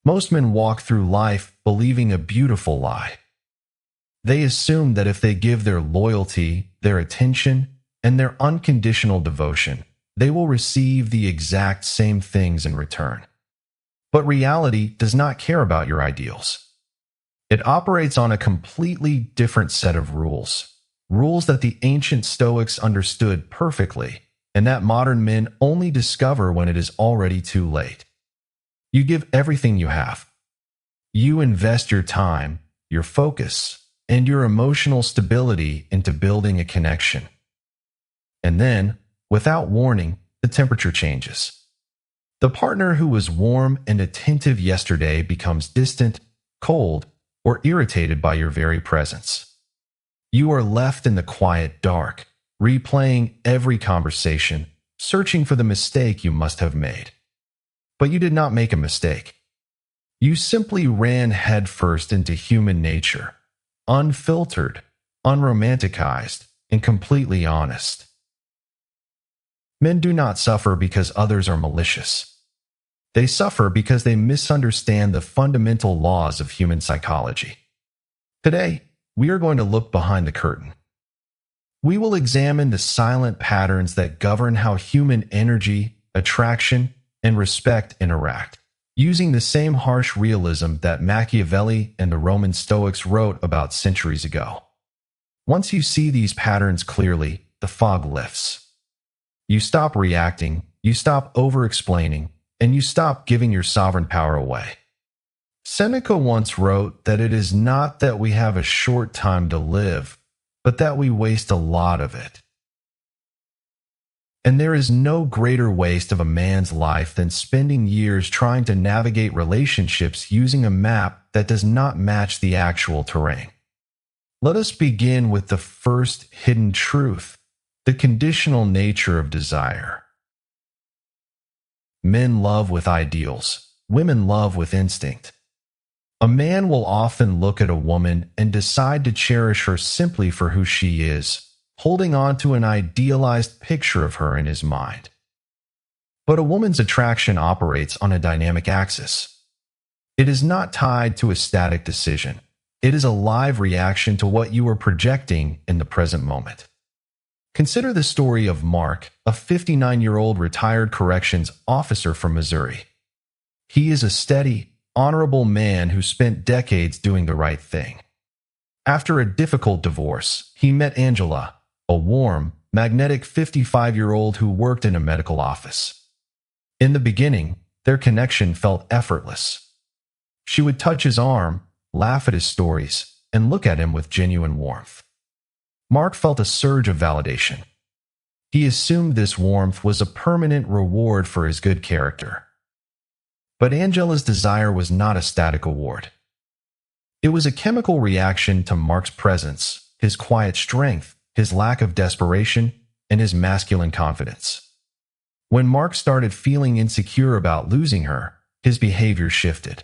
Most men walk through life believing a beautiful lie. They assume that if they give their loyalty, their attention, and their unconditional devotion, they will receive the exact same things in return. But reality does not care about your ideals. It operates on a completely different set of rules, rules that the ancient Stoics understood perfectly, and that modern men only discover when it is already too late. You give everything you have. You invest your time, your focus, and your emotional stability into building a connection. And then, without warning, the temperature changes. The partner who was warm and attentive yesterday becomes distant, cold, or irritated by your very presence. You are left in the quiet dark, replaying every conversation, searching for the mistake you must have made. But you did not make a mistake. You simply ran headfirst into human nature, unfiltered, unromanticized, and completely honest. Men do not suffer because others are malicious. They suffer because they misunderstand the fundamental laws of human psychology. Today, we are going to look behind the curtain. We will examine the silent patterns that govern how human energy, attraction, and respect interact, using the same harsh realism that Machiavelli and the Roman Stoics wrote about centuries ago. Once you see these patterns clearly, the fog lifts. You stop reacting, you stop over-explaining, and you stop giving your sovereign power away. Seneca once wrote that it is not that we have a short time to live, but that we waste a lot of it. And there is no greater waste of a man's life than spending years trying to navigate relationships using a map that does not match the actual terrain. Let us begin with the first hidden truth, the conditional nature of desire. Men love with ideals, women love with instinct. A man will often look at a woman and decide to cherish her simply for who she is, holding on to an idealized picture of her in his mind. But a woman's attraction operates on a dynamic axis. It is not tied to a static decision. It is a live reaction to what you are projecting in the present moment. Consider the story of Mark, a 59-year-old retired corrections officer from Missouri. He is a steady, honorable man who spent decades doing the right thing. After a difficult divorce, he met Angela, a warm, magnetic 55-year-old who worked in a medical office. In the beginning, their connection felt effortless. She would touch his arm, laugh at his stories, and look at him with genuine warmth. Mark felt a surge of validation. He assumed this warmth was a permanent reward for his good character. But Angela's desire was not a static award. It was a chemical reaction to Mark's presence, his quiet strength, his lack of desperation, and his masculine confidence. When Mark started feeling insecure about losing her, his behavior shifted.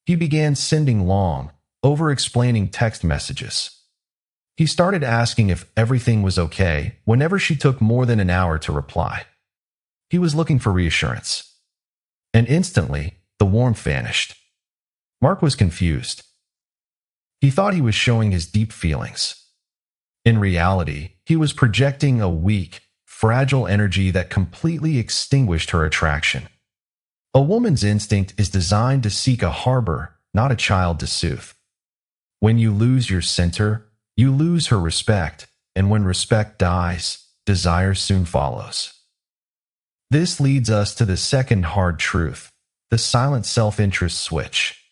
He began sending long, over-explaining text messages. He started asking if everything was okay whenever she took more than an hour to reply. He was looking for reassurance. And instantly, the warmth vanished. Mark was confused. He thought he was showing his deep feelings. In reality, he was projecting a weak, fragile energy that completely extinguished her attraction. A woman's instinct is designed to seek a harbor, not a child to soothe. When you lose your center, you lose her respect, and when respect dies, desire soon follows. This leads us to the second hard truth, the silent self-interest switch.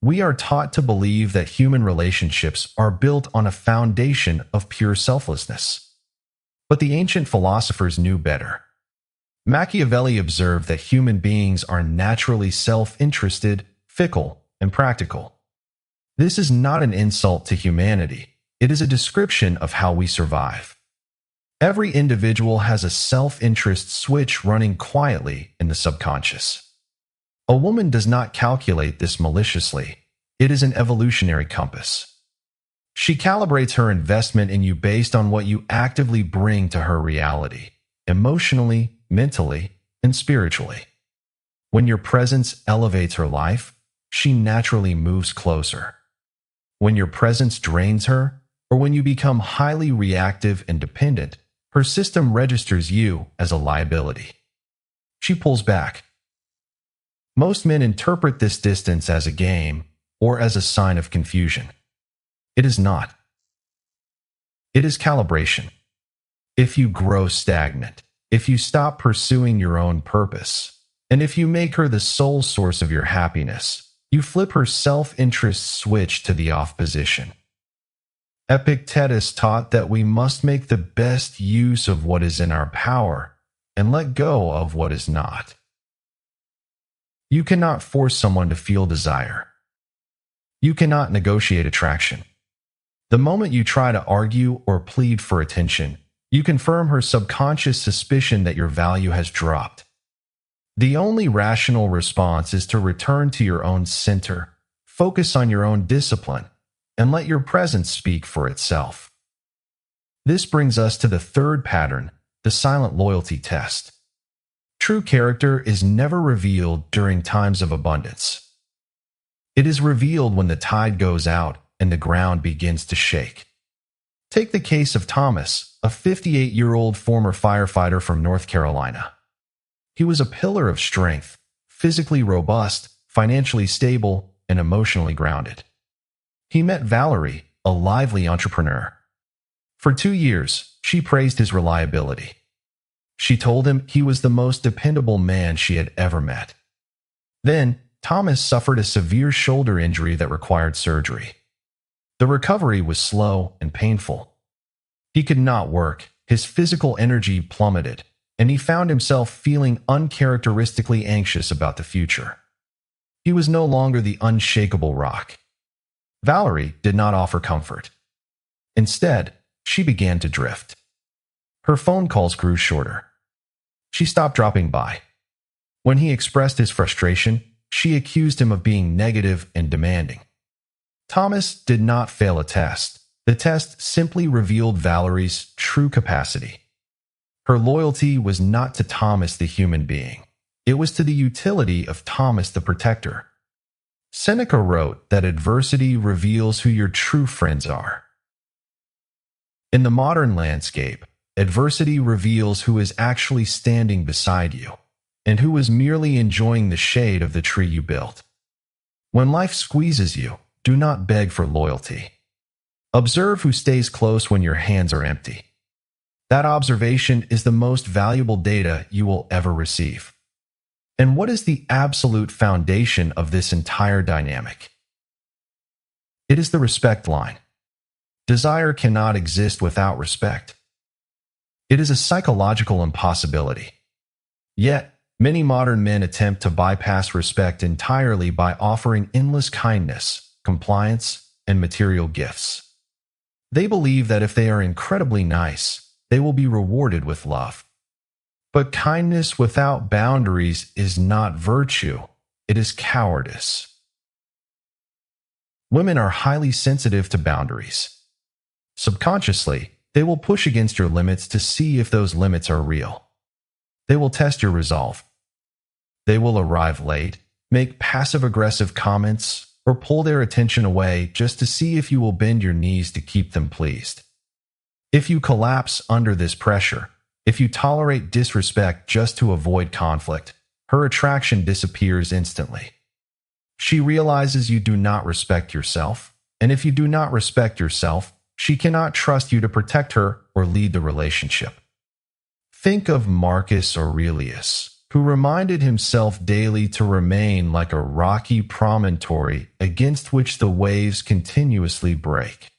We are taught to believe that human relationships are built on a foundation of pure selflessness. But the ancient philosophers knew better. Machiavelli observed that human beings are naturally self-interested, fickle, and practical. This is not an insult to humanity. It is a description of how we survive. Every individual has a self-interest switch running quietly in the subconscious. A woman does not calculate this maliciously. It is an evolutionary compass. She calibrates her investment in you based on what you actively bring to her reality, emotionally, mentally, and spiritually. When your presence elevates her life, she naturally moves closer. When your presence drains her, or when you become highly reactive and dependent, her system registers you as a liability. She pulls back. Most men interpret this distance as a game or as a sign of confusion. It is not. It is calibration. If you grow stagnant, if you stop pursuing your own purpose, and if you make her the sole source of your happiness, you flip her self-interest switch to the off position. Epictetus taught that we must make the best use of what is in our power and let go of what is not. You cannot force someone to feel desire. You cannot negotiate attraction. The moment you try to argue or plead for attention, you confirm her subconscious suspicion that your value has dropped. The only rational response is to return to your own center, focus on your own discipline, and let your presence speak for itself. This brings us to the third pattern, the silent loyalty test. True character is never revealed during times of abundance. It is revealed when the tide goes out and the ground begins to shake. Take the case of Thomas, a 58-year-old former firefighter from North Carolina. He was a pillar of strength, physically robust, financially stable, and emotionally grounded. He met Valerie, a lively entrepreneur. For 2 years, she praised his reliability. She told him he was the most dependable man she had ever met. Then, Thomas suffered a severe shoulder injury that required surgery. The recovery was slow and painful. He could not work, his physical energy plummeted, and he found himself feeling uncharacteristically anxious about the future. He was no longer the unshakable rock. Valerie did not offer comfort. Instead, she began to drift. Her phone calls grew shorter. She stopped dropping by. When he expressed his frustration, she accused him of being negative and demanding. Thomas did not fail a test. The test simply revealed Valerie's true capacity. Her loyalty was not to Thomas the human being. It was to the utility of Thomas the protector. Seneca wrote that adversity reveals who your true friends are. In the modern landscape, adversity reveals who is actually standing beside you, and who is merely enjoying the shade of the tree you built. When life squeezes you, do not beg for loyalty. Observe who stays close when your hands are empty. That observation is the most valuable data you will ever receive. And what is the absolute foundation of this entire dynamic? It is the respect line. Desire cannot exist without respect. It is a psychological impossibility. Yet, many modern men attempt to bypass respect entirely by offering endless kindness, compliance, and material gifts. They believe that if they are incredibly nice, they will be rewarded with love. But kindness without boundaries is not virtue, it is cowardice. Women are highly sensitive to boundaries. Subconsciously, they will push against your limits to see if those limits are real. They will test your resolve. They will arrive late, make passive-aggressive comments, or pull their attention away just to see if you will bend your knees to keep them pleased. If you collapse under this pressure, if you tolerate disrespect just to avoid conflict, her attraction disappears instantly. She realizes you do not respect yourself, and if you do not respect yourself, she cannot trust you to protect her or lead the relationship. Think of Marcus Aurelius, who reminded himself daily to remain like a rocky promontory against which the waves continuously break.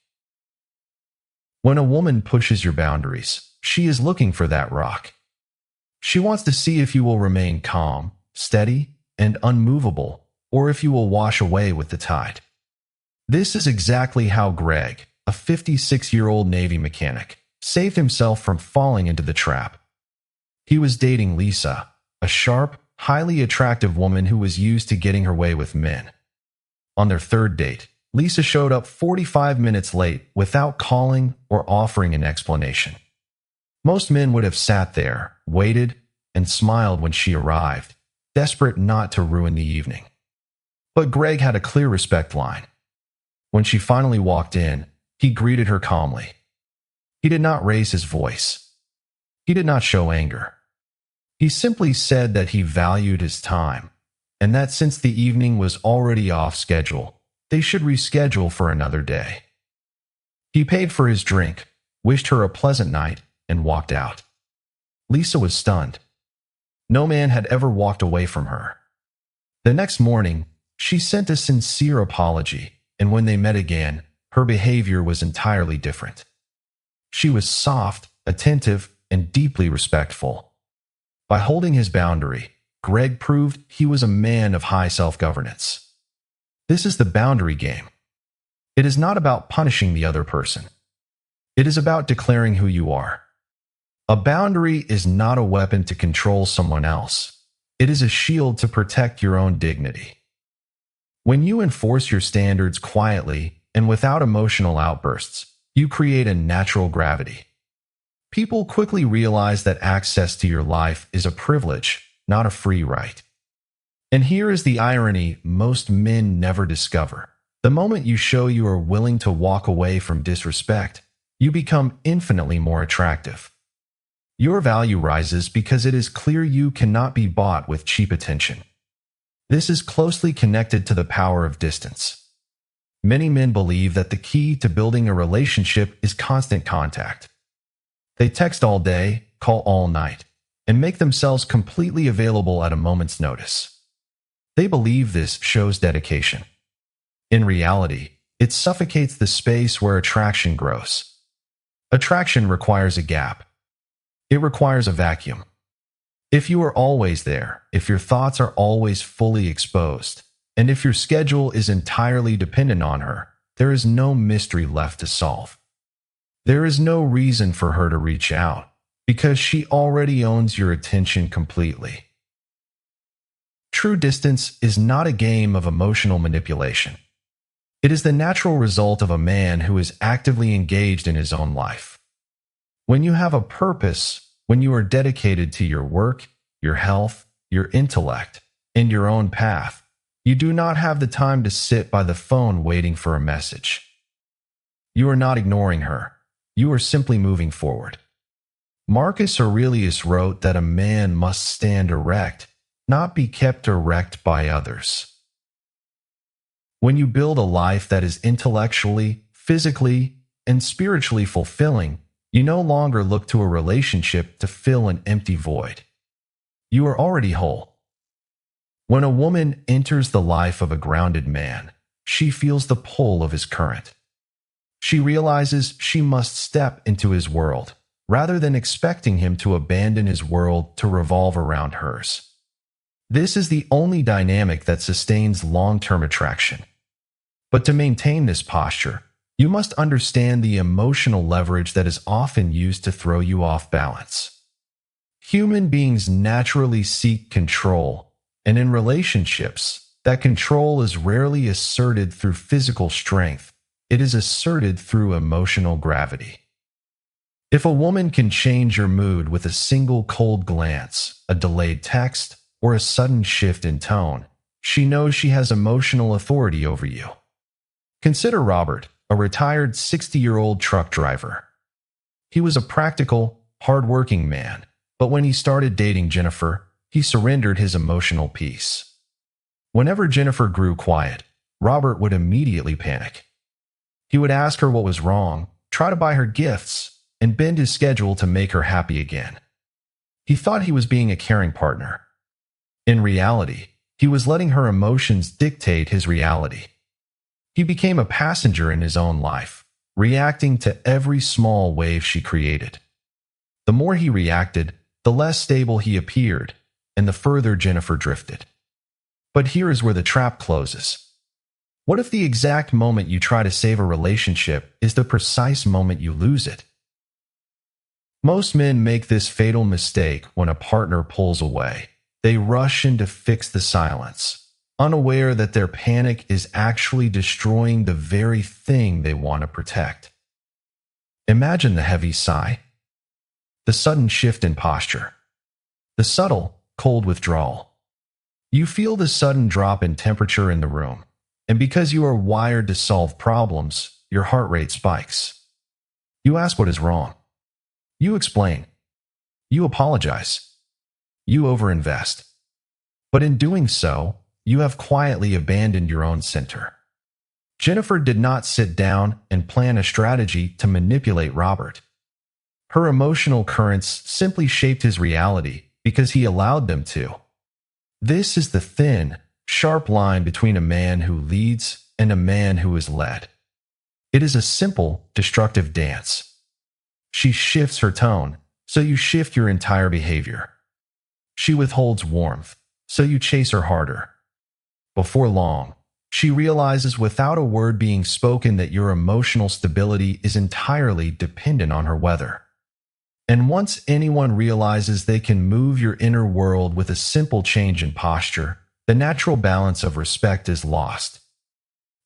When a woman pushes your boundaries, she is looking for that rock. She wants to see if you will remain calm, steady, and unmovable, or if you will wash away with the tide. This is exactly how Greg, a 56-year-old Navy mechanic, saved himself from falling into the trap. He was dating Lisa, a sharp, highly attractive woman who was used to getting her way with men. On their third date, Lisa showed up 45 minutes late without calling or offering an explanation. Most men would have sat there, waited, and smiled when she arrived, desperate not to ruin the evening. But Greg had a clear respect line. When she finally walked in, he greeted her calmly. He did not raise his voice. He did not show anger. He simply said that he valued his time, and that since the evening was already off schedule, they should reschedule for another day. He paid for his drink, wished her a pleasant night, and walked out. Lisa was stunned. No man had ever walked away from her. The next morning, she sent a sincere apology, and when they met again, her behavior was entirely different. She was soft, attentive, and deeply respectful. By holding his boundary, Greg proved he was a man of high self-governance. This is the boundary game. It is not about punishing the other person. It is about declaring who you are. A boundary is not a weapon to control someone else. It is a shield to protect your own dignity. When you enforce your standards quietly and without emotional outbursts, you create a natural gravity. People quickly realize that access to your life is a privilege, not a free right. And here is the irony most men never discover. The moment you show you are willing to walk away from disrespect, you become infinitely more attractive. Your value rises because it is clear you cannot be bought with cheap attention. This is closely connected to the power of distance. Many men believe that the key to building a relationship is constant contact. They text all day, call all night, and make themselves completely available at a moment's notice. They believe this shows dedication. In reality, it suffocates the space where attraction grows. Attraction requires a gap. It requires a vacuum. If you are always there, if your thoughts are always fully exposed, and if your schedule is entirely dependent on her, there is no mystery left to solve. There is no reason for her to reach out, because she already owns your attention completely. True distance is not a game of emotional manipulation. It is the natural result of a man who is actively engaged in his own life. When you have a purpose, when you are dedicated to your work, your health, your intellect, and your own path, you do not have the time to sit by the phone waiting for a message. You are not ignoring her. You are simply moving forward. Marcus Aurelius wrote that a man must stand erect, not be kept erect by others. When you build a life that is intellectually, physically, and spiritually fulfilling, you no longer look to a relationship to fill an empty void. You are already whole. When a woman enters the life of a grounded man, she feels the pull of his current. She realizes she must step into his world, rather than expecting him to abandon his world to revolve around hers. This is the only dynamic that sustains long-term attraction. But to maintain this posture, you must understand the emotional leverage that is often used to throw you off balance. Human beings naturally seek control, and in relationships, that control is rarely asserted through physical strength. It is asserted through emotional gravity. If a woman can change your mood with a single cold glance, a delayed text, or a sudden shift in tone, she knows she has emotional authority over you. Consider Robert, a retired 60-year-old truck driver. He was a practical, hard-working man, but when he started dating Jennifer, he surrendered his emotional peace. Whenever Jennifer grew quiet, Robert would immediately panic. He would ask her what was wrong, try to buy her gifts, and bend his schedule to make her happy again. He thought he was being a caring partner. In reality, he was letting her emotions dictate his reality. He became a passenger in his own life, reacting to every small wave she created. The more he reacted, the less stable he appeared, and the further Jennifer drifted. But here is where the trap closes. What if the exact moment you try to save a relationship is the precise moment you lose it? Most men make this fatal mistake when a partner pulls away. They rush in to fix the silence, unaware that their panic is actually destroying the very thing they want to protect. Imagine the heavy sigh, the sudden shift in posture, the subtle, cold withdrawal. You feel the sudden drop in temperature in the room, and because you are wired to solve problems, your heart rate spikes. You ask what is wrong. You explain. You apologize. You overinvest. But in doing so, you have quietly abandoned your own center. Jennifer did not sit down and plan a strategy to manipulate Robert. Her emotional currents simply shaped his reality because he allowed them to. This is the thin, sharp line between a man who leads and a man who is led. It is a simple, destructive dance. She shifts her tone, so you shift your entire behavior. She withholds warmth, so you chase her harder. Before long, she realizes without a word being spoken that your emotional stability is entirely dependent on her weather. And once anyone realizes they can move your inner world with a simple change in posture, the natural balance of respect is lost.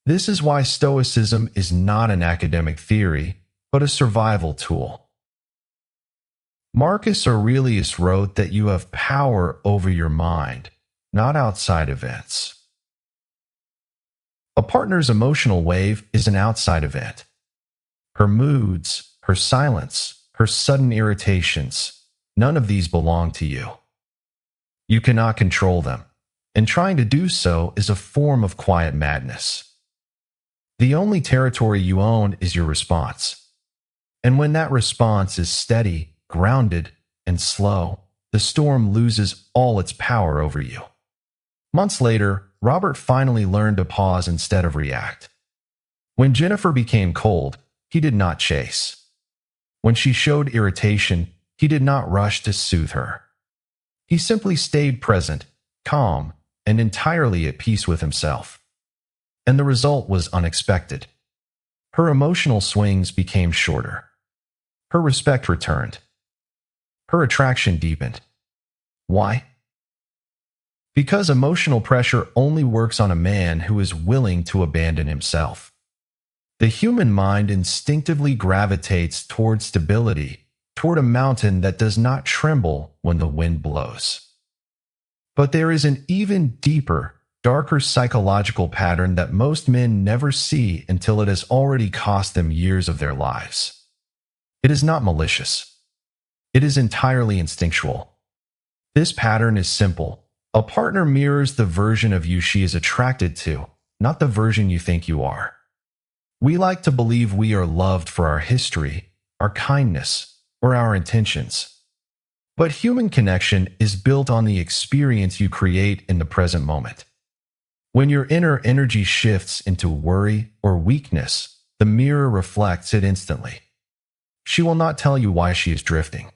This is why Stoicism is not an academic theory, but a survival tool. Marcus Aurelius wrote that you have power over your mind, not outside events. A partner's emotional wave is an outside event. Her moods, her silence, her sudden irritations, none of these belong to you. You cannot control them, and trying to do so is a form of quiet madness. The only territory you own is your response. And when that response is steady, grounded, and slow, the storm loses all its power over you. Months later, Robert finally learned to pause instead of react. When Jennifer became cold, he did not chase. When she showed irritation, he did not rush to soothe her. He simply stayed present, calm, and entirely at peace with himself. And the result was unexpected. Her emotional swings became shorter. Her respect returned. Her attraction deepened. Why? Because emotional pressure only works on a man who is willing to abandon himself. The human mind instinctively gravitates toward stability, toward a mountain that does not tremble when the wind blows. But there is an even deeper, darker psychological pattern that most men never see until it has already cost them years of their lives. It is not malicious. It is entirely instinctual. This pattern is simple. A partner mirrors the version of you she is attracted to, not the version you think you are. We like to believe we are loved for our history, our kindness, or our intentions. But human connection is built on the experience you create in the present moment. When your inner energy shifts into worry or weakness, the mirror reflects it instantly. She will not tell you why she is drifting.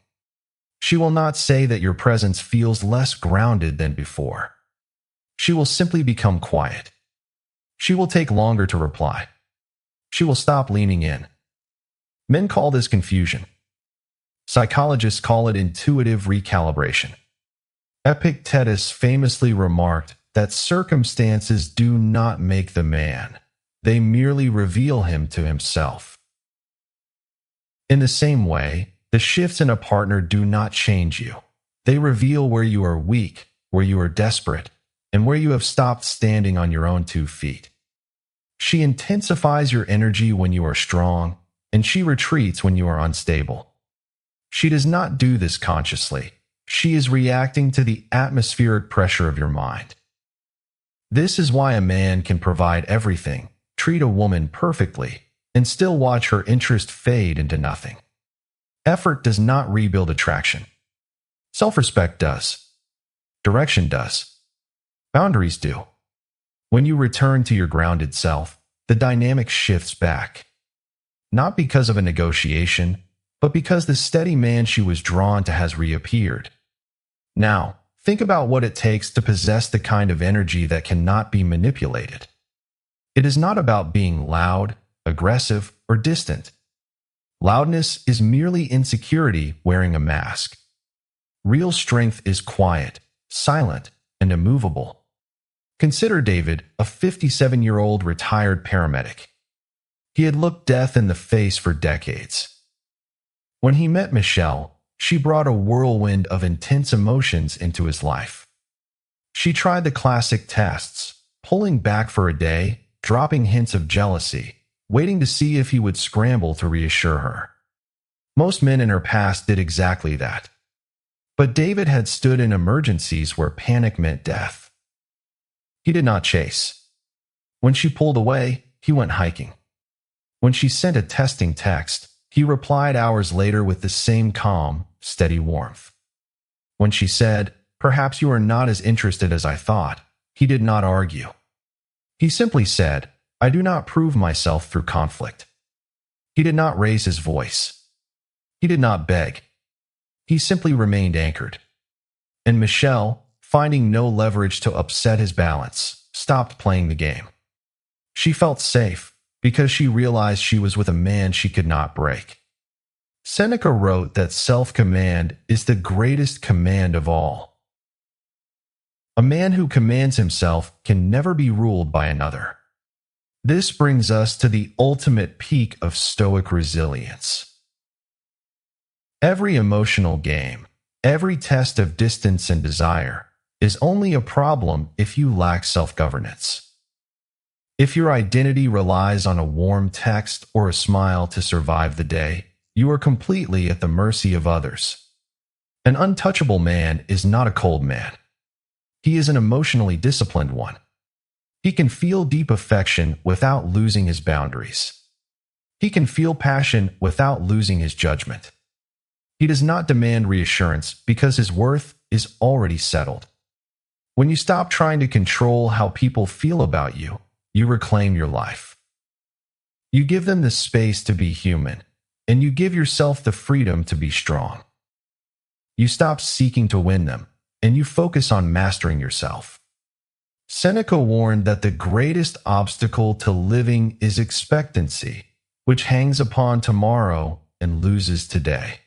She will not say that your presence feels less grounded than before. She will simply become quiet. She will take longer to reply. She will stop leaning in. Men call this confusion. Psychologists call it intuitive recalibration. Epictetus famously remarked that circumstances do not make the man. They merely reveal him to himself. In the same way, the shifts in a partner do not change you. They reveal where you are weak, where you are desperate, and where you have stopped standing on your own 2 feet. She intensifies your energy when you are strong, and she retreats when you are unstable. She does not do this consciously. She is reacting to the atmospheric pressure of your mind. This is why a man can provide everything, treat a woman perfectly, and still watch her interest fade into nothing. Effort does not rebuild attraction. Self-respect does. Direction does. Boundaries do. When you return to your grounded self, the dynamic shifts back. Not because of a negotiation, but because the steady man she was drawn to has reappeared. Now, think about what it takes to possess the kind of energy that cannot be manipulated. It is not about being loud, aggressive, or distant. Loudness is merely insecurity wearing a mask. Real strength is quiet, silent, and immovable. Consider David, a 57-year-old retired paramedic. He had looked death in the face for decades. When he met Michelle, she brought a whirlwind of intense emotions into his life. She tried the classic tests, pulling back for a day, dropping hints of jealousy, waiting to see if he would scramble to reassure her. Most men in her past did exactly that. But David had stood in emergencies where panic meant death. He did not chase. When she pulled away, he went hiking. When she sent a testing text, he replied hours later with the same calm, steady warmth. When she said, "Perhaps you are not as interested as I thought," he did not argue. He simply said, "I do not prove myself through conflict." He did not raise his voice. He did not beg. He simply remained anchored. And Michelle, finding no leverage to upset his balance, stopped playing the game. She felt safe because she realized she was with a man she could not break. Seneca wrote that self-command is the greatest command of all. A man who commands himself can never be ruled by another. This brings us to the ultimate peak of Stoic resilience. Every emotional game, every test of distance and desire, is only a problem if you lack self-governance. If your identity relies on a warm text or a smile to survive the day, you are completely at the mercy of others. An untouchable man is not a cold man. He is an emotionally disciplined one. He can feel deep affection without losing his boundaries. He can feel passion without losing his judgment. He does not demand reassurance because his worth is already settled. When you stop trying to control how people feel about you, you reclaim your life. You give them the space to be human, and you give yourself the freedom to be strong. You stop seeking to win them, and you focus on mastering yourself. Seneca warned that the greatest obstacle to living is expectancy, which hangs upon tomorrow and loses today.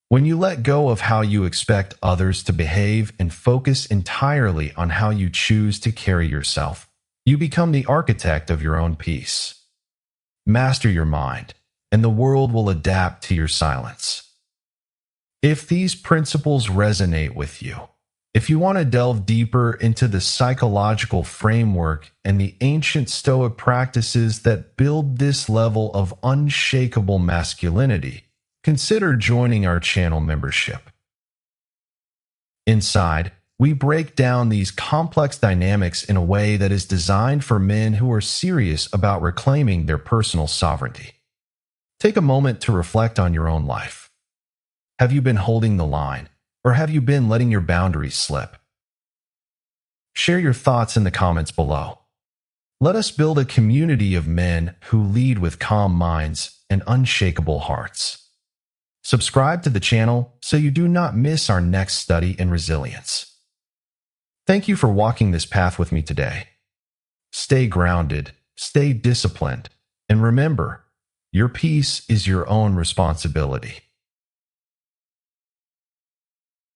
When you let go of how you expect others to behave and focus entirely on how you choose to carry yourself, you become the architect of your own peace. Master your mind, and the world will adapt to your silence. If these principles resonate with you, if you want to delve deeper into the psychological framework and the ancient Stoic practices that build this level of unshakable masculinity, consider joining our channel membership. Inside, we break down these complex dynamics in a way that is designed for men who are serious about reclaiming their personal sovereignty. Take a moment to reflect on your own life. Have you been holding the line, or have you been letting your boundaries slip? Share your thoughts in the comments below. Let us build a community of men who lead with calm minds and unshakable hearts. Subscribe to the channel so you do not miss our next study in resilience. Thank you for walking this path with me today. Stay grounded, stay disciplined, and remember, your peace is your own responsibility.